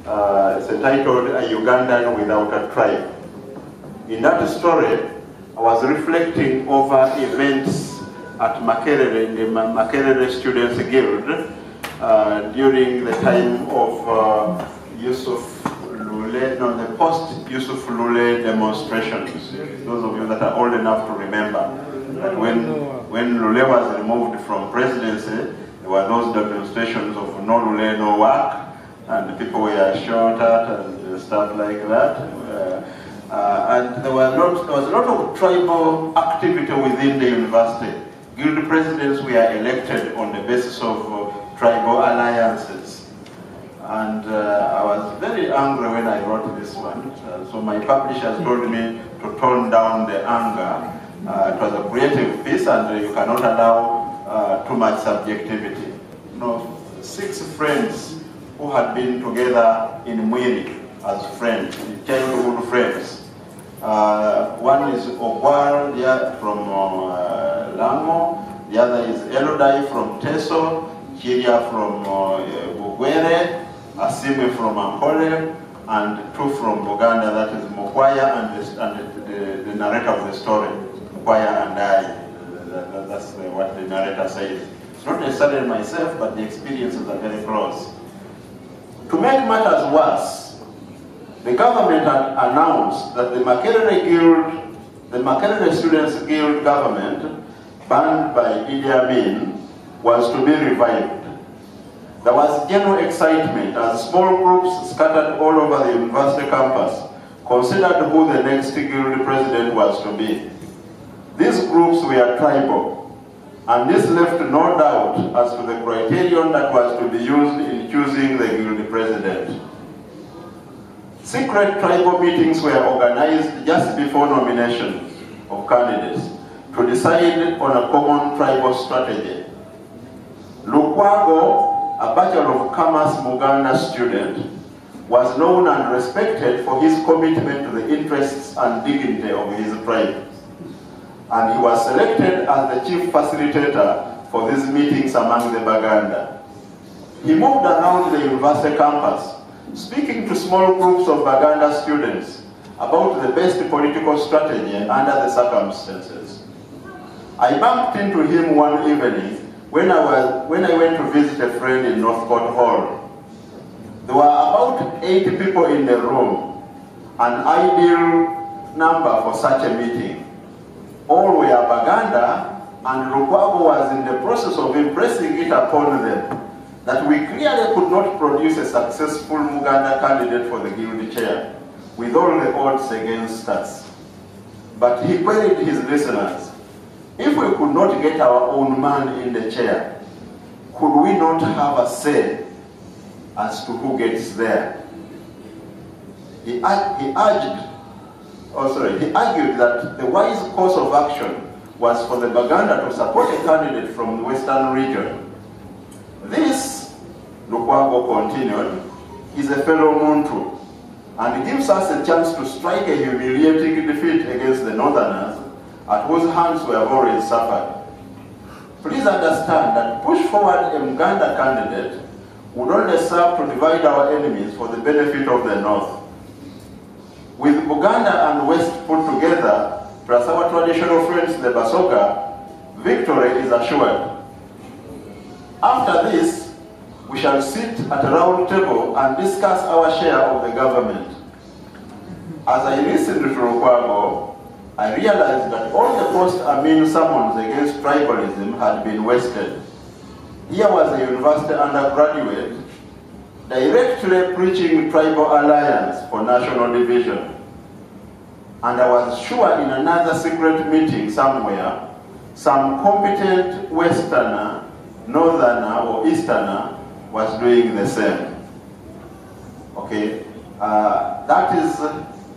It's entitled A Ugandan Without a Tribe. In that story, I was reflecting over events at Makerere, in the Makerere Students Guild, during the time of Yusuf Lule, no, the post-Yusuf Lule demonstrations. Those of you that are old enough to remember that when Lule was removed from presidency, there were those demonstrations of no Lule, no work, and people were shot at and stuff like that. And there was a lot of tribal activity within the university. Guild presidents were elected on the basis of tribal alliances. And I was very angry when I wrote this one. So my publishers told me to tone down the anger. It was a creative piece and you cannot allow too much subjectivity. You know, 6 friends who had been together in Mwiri as friends, childhood friends. One is Ogwar from Lango, the other is Elodai from Teso, Kiria from Bugwere, Asime from Ankole, and 2 from Buganda, that is Mukwaya and the narrator of the story, Mukwaya and I. That's what the narrator says. It's not necessarily myself, but the experiences are very close. To make matters worse, the government had announced that the Makerere Guild, the Makerere Students Guild government, banned by Idi Amin, was to be revived. There was general excitement as small groups scattered all over the university campus considered who the next guild president was to be. These groups were tribal, and this left no doubt as to the criterion that was to be used in choosing the guild president. Secret tribal meetings were organized just before nomination of candidates to decide on a common tribal strategy. Lukwago, a Bachelor of Commerce Muganda student, was known and respected for his commitment to the interests and dignity of his tribe. And he was selected as the chief facilitator for these meetings among the Baganda. He moved around the university campus, speaking to small groups of Baganda students about the best political strategy under the circumstances. I bumped into him one evening when I went to visit a friend in Northcote Hall. There were about 80 people in the room, an ideal number for such a meeting. All were Baganda, and Lukwago was in the process of impressing it upon them that we clearly could not produce a successful Muganda candidate for the guild chair, with all the odds against us. But he queried his listeners, if we could not get our own man in the chair, could we not have a say as to who gets there? He argued that the wise course of action was for the Baganda to support a candidate from the Western region. This, Lukwago continued, is a fellow Muntu, and gives us a chance to strike a humiliating defeat against the Northerners, at whose hands we have already suffered. Please understand that push forward a Muganda candidate would only serve to divide our enemies for the benefit of the North. With Buganda and West put together, plus our traditional friends, the Basoga, victory is assured. After this, we shall sit at a round table and discuss our share of the government. As I listened to Lukwago, I realized that all the post-Amin summons against tribalism had been wasted. Here was a university undergraduate directly preaching tribal alliance for national division. And I was sure in another secret meeting somewhere, some competent Westerner, Northerner or Easterner was doing the same. Okay, that is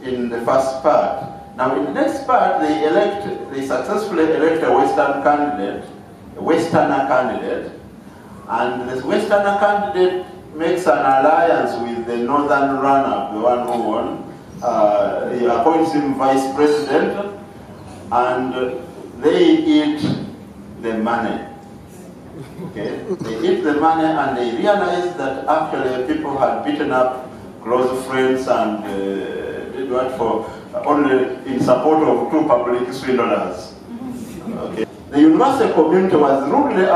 in the first part. Now in the next part, they successfully elect a Western candidate, a Westerner candidate, and this Westerner candidate makes an alliance with the Northern runner, the one who won. He appoints him vice president, and they eat the money. Okay? They eat the money and they realize that actually people had beaten up close friends and did what for only in support of two public swindlers. Okay. The university community was rudely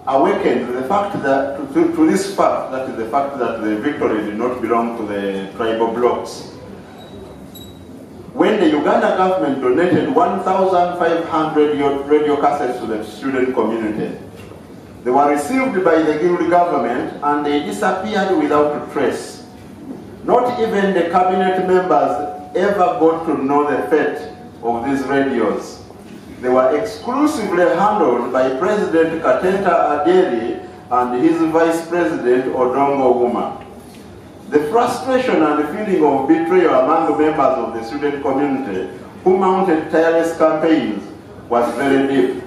awakened to the fact that to this fact, that is the fact that the victory did not belong to the tribal blocks. When the Uganda government donated 1,500 radio cassettes to the student community, they were received by the Kibuli government and they disappeared without a trace. Not even the cabinet members ever got to know the fate of these radios. They were exclusively handled by President Katenta Aderi and his Vice President Odongo Wuma. The frustration and the feeling of betrayal among members of the student community who mounted tireless campaigns was very deep.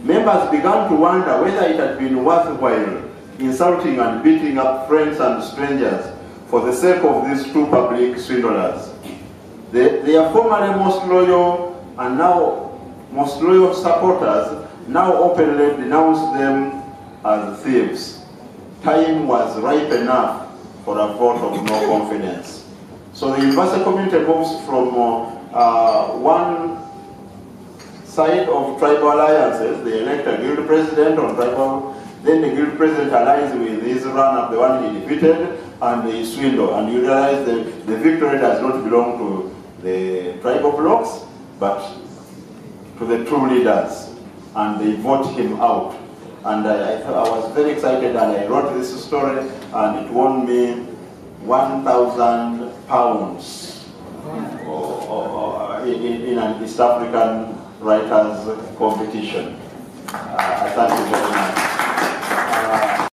Members began to wonder whether it had been worthwhile insulting and beating up friends and strangers for the sake of these two public swindlers. Their formerly most loyal and now most loyal supporters now openly denounced them as thieves. Time was ripe enough for a vote of no confidence. So the university community moves from one side of tribal alliances. They elect a guild president on tribal, then the guild president aligns with his runner, the one he defeated, and they swindle. And you realize that the victory does not belong to the tribal blocks, but to the true leaders. And they vote him out. And I was very excited, and I wrote this story, and it won me £1,000 in an East African writers competition. Thank you very much.